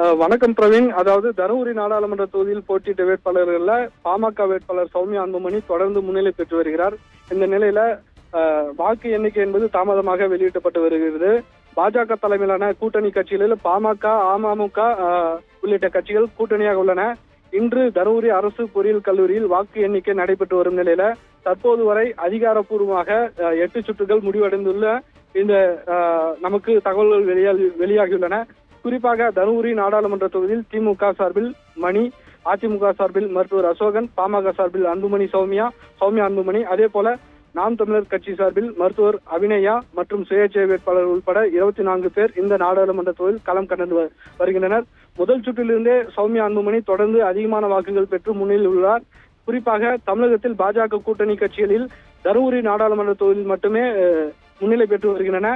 வணக்கம் பிரவீன். அதாவது தருமபுரி நாடாளுமன்ற தொகுதியில் போட்டியிட்ட வேட்பாளர்கள்ல பாமக வேட்பாளர் சௌமியா அன்புமணி தொடர்ந்து முன்னிலை பெற்று வருகிறார். இந்த நிலையில வாக்கு எண்ணிக்கை என்பது தாமதமாக வெளியிடப்பட்டு வருகிறது. பாஜக தலைமையிலான கூட்டணி கட்சிகளில் பாமக, அமமுக உள்ளிட்ட கட்சிகள் கூட்டணியாக உள்ளன. இன்று தருமபுரி அரசு பொறியியல் கல்லூரியில் வாக்கு எண்ணிக்கை நடைபெற்று வரும் நிலையில தற்போது வரை அதிகாரப்பூர்வமாக 8 சுற்றுகள் முடிவடைந்துள்ள இந்த நமக்கு தகவல்கள் வெளியாகியுள்ளன. குறிப்பாக தருமபுரி நாடாளுமன்ற தொகுதியில் திமுக சார்பில் மணி, அதிமுக சார்பில் மருத்துவர் அசோகன், பாமக சார்பில் சௌமியா அன்புமணி, அதே போல நாம் தமிழர் கட்சி சார்பில் மருத்துவர் அபிநயா மற்றும் சுயேட்சை வேட்பாளர் உட்பட 24 பேர் இந்த நாடாளுமன்ற தொகுதியில் களம் கண்டு வருகின்றனர். முதல் சுற்றிலிருந்தே சௌமியா அன்புமணி தொடர்ந்து அதிகமான வாக்குகள் பெற்று முன்னிலையில் உள்ளார். குறிப்பாக தமிழகத்தில் பாஜக கூட்டணி கட்சிகளில் தருமபுரி நாடாளுமன்ற தொகுதியில் மட்டுமே முன்னிலை பெற்று வருகின்றன.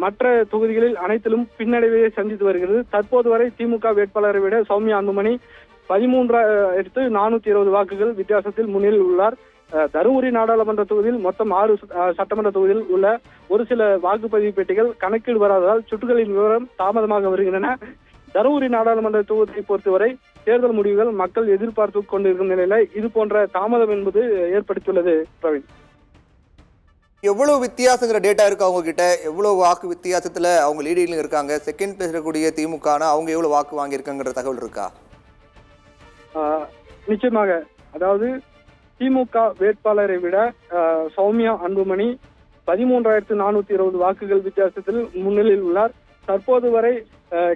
மற்ற தொகுதிகளில் அனைத்திலும் பின்னடைவை சந்தித்து வருகிறது. தற்போது வரை திமுக வேட்பாளரை விட சௌமியா அன்புமணி 13,420 வாக்குகள் வித்தியாசத்தில் முன்னிலையில் உள்ளார். தருமபுரி நாடாளுமன்ற தொகுதியில் மொத்தம் 6 சட்டமன்ற தொகுதியில் உள்ள ஒரு சில வாக்குப்பதிவு பெட்டிகள் கணக்கீடு வராததால் சுற்றுகளின் விவரம் தாமதமாக வருகின்றன. தருமபுரி நாடாளுமன்ற தொகுதியை பொறுத்தவரை தேர்தல் முடிவுகள் மக்கள் எதிர்பார்த்து கொண்டிருக்கும் நிலையில இது போன்ற தாமதம் என்பது ஏற்படுத்தியுள்ளது. பிரவீன், எவ்வளவு வித்தியாசங்கிற டேட்டா இருக்கு அவங்க கிட்ட? எவ்வளவு வாக்கு வித்தியாசத்துல அவங்க லீடிங்ல இருக்காங்க? செகண்ட் பிளேஸ் இருக்கக்கூடிய திமுக அவங்க எவ்வளவு வாக்கு வாங்கியிருக்காங்கிற தகவல் இருக்கா? நிச்சயமாக. அதாவது திமுக வேட்பாளரை விட சௌமியா அன்புமணி 13,420 வாக்குகள் வித்தியாசத்தில் முன்னிலையில் உள்ளார். தற்போது வரை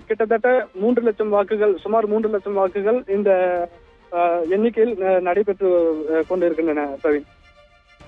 கிட்டத்தட்ட 3 லட்சம் வாக்குகள், சுமார் 3 லட்சம் வாக்குகள் இந்த எண்ணிக்கையில் நடைபெற்று கொண்டிருக்கின்றன. பிரவீன்.